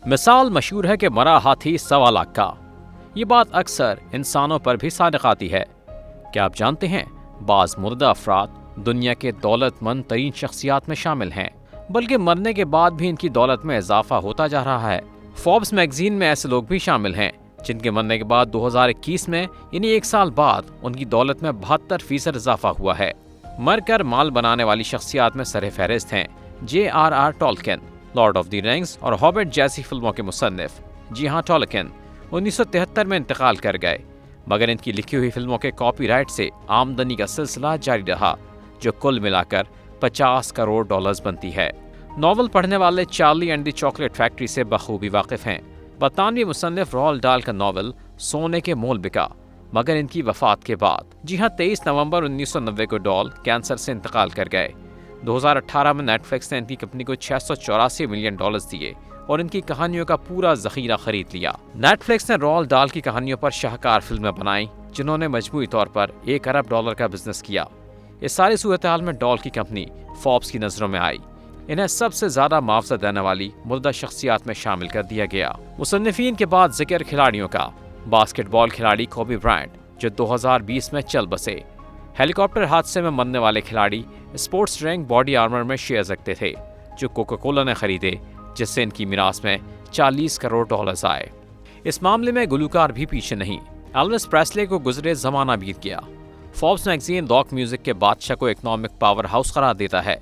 مثال مشہور ہے کہ مرا ہاتھی 1.25 لاکھ کا۔ یہ بات اکثر انسانوں پر بھی صادق آتی ہے۔ کیا آپ جانتے ہیں بعض مردہ افراد دنیا کے دولت مند ترین شخصیات میں شامل ہیں، بلکہ مرنے کے بعد بھی ان کی دولت میں اضافہ ہوتا جا رہا ہے۔ فوربس میگزین میں ایسے لوگ بھی شامل ہیں جن کے مرنے کے بعد 2021 میں یعنی 1 سال بعد ان کی دولت میں 72% اضافہ ہوا ہے۔ مر کر مال بنانے والی شخصیات میں سر فہرست ہیں JRR Tolkien, Lord of the Rings اور ہابٹ جیسی فلموں کے مصنف۔ جی ہاں، ٹولکن 1973 میں انتقال کر گئے، مگر ان کی لکھی ہوئی فلموں کے کاپی رائٹ سے آمدنی کا سلسلہ جاری رہا، جو کل ملا کر $50 کروڑ بنتی ہے۔ ناول پڑھنے والے Charlie and the chocolate factory سے بخوبی واقف ہیں۔ برطانوی مصنف روالڈ ڈال کا ناول سونے کے مول بکا، مگر ان کی وفات کے بعد۔ جی ہاں، 23 نومبر 1990 کو ڈال کینسر سے انتقال کر گئے۔ 2018 میں نیٹ فلکس نے ان کی کمپنی کو $684 ملین دیے اور ان کی کہانیوں کا پورا ذخیرہ خرید لیا۔ نیٹ فلکس نے روالڈ ڈال کی کہانیوں پر شاہکار فلمیں بنائیں، جنہوں نے مجموعی طور پر $1 ارب کا بزنس کیا۔ اس ساری صورتحال میں ڈال کی کمپنی فوربس کی نظروں میں آئی۔ انہیں سب سے زیادہ معاوضہ دینے والی مردہ شخصیات میں شامل کر دیا گیا۔ مصنفین کے بعد ذکر کھلاڑیوں کا۔ باسکٹ بال کھلاڑی کوبی برائنٹ، جو 2020 میں چل بسے۔ ہیلی کاپٹر حادثے میں مرنے والے کھلاڑی اسپورٹس ڈرنک باڈی آرمر میں شیئرز رکھتے تھے، جو کوکا کولا نے خریدے، جس سے ان کی میراث میں $40 کروڑ آئے۔ اس معاملے میں گلوکار بھی پیچھے نہیں۔ ایلوس پریسلے کو گزرے زمانہ بیت گیا۔ فوربس میگزین راک میوزک کے بادشاہ کو اکنامک پاور ہاؤس قرار دیتا ہے۔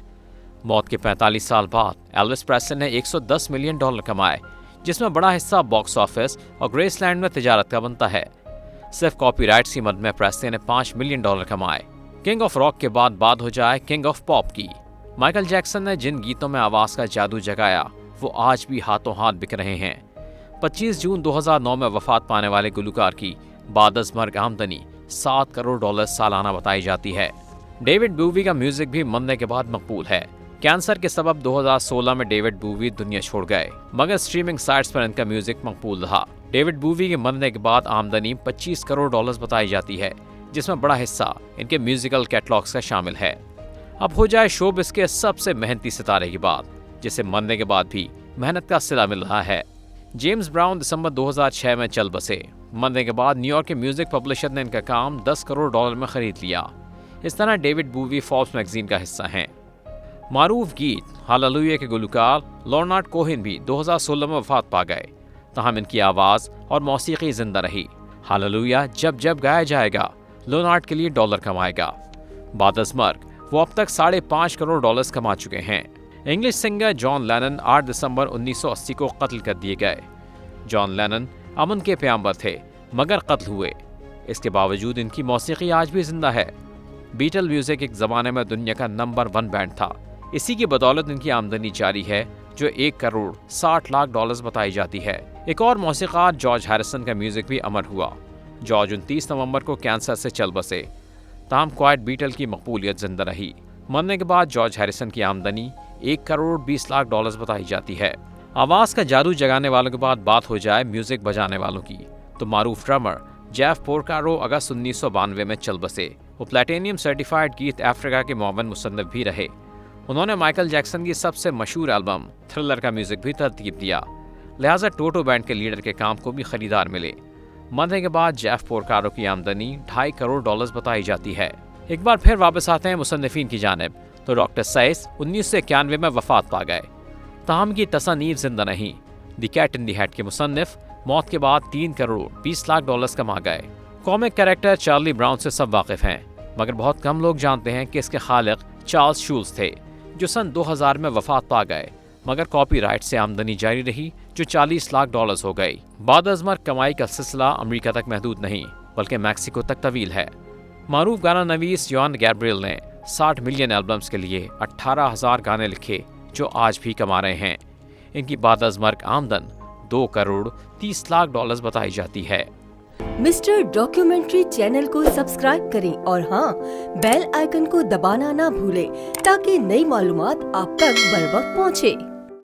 موت کے 45 سال بعد ایلوس پریسلے نے $110 ملین کمائے، جس میں بڑا حصہ باکس آفس اور گریس لینڈ میں تجارت کا بنتا ہے۔ صرف کاپی رائٹس کی مد میں پریسلے نے $5 ملین کمائے۔ کنگ آف راک کے بعد بات ہو جائے کنگ آف پاپ کی۔ مائیکل جیکسن نے جن گیتوں میں آواز کا جادو جگایا، وہ آج بھی ہاتھوں ہاتھ بک رہے ہیں۔ 25 جون 2009 میں وفات پانے والے گلوکار کی بعد از مرگ آمدنی $7 کروڑ سالانہ بتائی جاتی ہے۔ ڈیوڈ بووی کا میوزک بھی مرنے کے بعد مقبول ہے۔ کینسر کے سبب 2016 میں ڈیوڈ بووی دنیا چھوڑ گئے، مگر اسٹریمنگ سائٹس پر ان کا میوزک مقبول رہا۔ ڈیوڈ بووی کے مرنے کے بعد آمدنی $25 کروڑ بتائی جاتی ہے، جس میں بڑا حصہ ان کے میوزیکل کیٹلاگز کا شامل ہے۔ اب ہو جائے شوبز کے سب سے محنتی ستارے کی بات، جسے مرنے کے بعد بھی محنت کا صلہ مل رہا ہے۔ جیمز براؤن دسمبر 2006 میں چل بسے۔ مرنے کے بعد نیو یارک کے میوزک پبلشر نے ان کا کام $10 کروڑ میں خرید لیا۔ اس طرح ڈیوڈ بووی فوربس میگزین کا حصہ ہیں۔ معروف گیت ہاللویا کے گلوکار لورنارڈ کوہن بھی 2016 میں وفات پا گئے، تاہم ان کی آواز اور موسیقی زندہ رہی۔ ہاللویا جب جب گایا جائے گا، لورنارڈ کے لیے $1 کمائے گا۔ بعد از مرگ وہ اب تک $5.5 کروڑ کما چکے ہیں۔ انگلش سنگر جان لینن 8 دسمبر 1980 کو قتل کر دیے گئے۔ جان لینن امن کے پیامبر تھے، مگر قتل ہوئے۔ اس کے باوجود ان کی موسیقی آج بھی زندہ ہے۔ بیٹل میوزک ایک زمانے میں دنیا کا نمبر 1 بینڈ تھا۔ اسی کی بدولت ان کی آمدنی جاری ہے، جو $1 کروڑ 60 لاکھ بتائی جاتی ہے۔ ایک اور موسیقار جارج ہیریسن کا میوزک بھی امر ہوا۔ جارج 29 نومبر کو کینسر سے چل بسے، تاہم کوائٹ بیٹل کی مقبولیت زندہ رہی۔ مرنے کے بعد جارج ہیریسن کی آمدنی $1 کروڑ 20 لاکھ بتائی جاتی ہے۔ آواز کا جادو جگانے والوں کے بعد بات ہو جائے میوزک بجانے والوں کی، تو معروف ڈرمر جیف پورکارو اگست 1992 میں چل بسے۔ وہ پلیٹینیم سرٹیفائیڈ گیت افریقہ کے معاون مصنف بھی رہے۔ انہوں نے مائیکل جیکسن کی سب سے مشہور البم تھرلر کا میوزک بھی ترتیب دیا، لہٰذا ٹوٹو بینڈ کے لیڈر کے کام کو بھی خریدار ملے۔ مرنے کے بعد جیف پورکارو کی آمدنی $2.5 کروڑ بتائی جاتی ہے۔ ایک بار پھر واپس آتے ہیں مصنفین کی جانب، تو ڈاکٹر سائس 1991 میں وفات پا گئے، تاہم کی تصانیف زندہ نہیں۔ The cat in the heat کے مصنف موت کے بعد $3 کروڑ 20 لاکھ کما گئے۔ کامک کریکٹر چارلی براؤن سے سب واقف ہیں، مگر بہت کم لوگ جانتے ہیں کہ اس کے خالق چارلز شولز تھے، جو سن 2000 میں وفات پا گئے، مگر کاپی رائٹ سے آمدنی جاری رہی، جو $40 لاکھ ہو گئی۔ بعد از مرگ کمائی کا سلسلہ امریکہ تک محدود نہیں، بلکہ میکسیکو تک طویل ہے۔ معروف گانا نویس یوان گیبریل نے 60 ملین البمز کے لیے 18,000 گانے لکھے، جو آج بھی کما رہے ہیں۔ ان کی بعد از مرگ آمدن $2 کروڑ 30 لاکھ بتائی جاتی ہے۔ مسٹر ڈاکیومنٹری چینل کو سبسکرائب کریں اور ہاں، بیل آئیکن کو دبانا نہ بھولیں تاکہ نئی معلومات آپ تک بر وقت پہنچے۔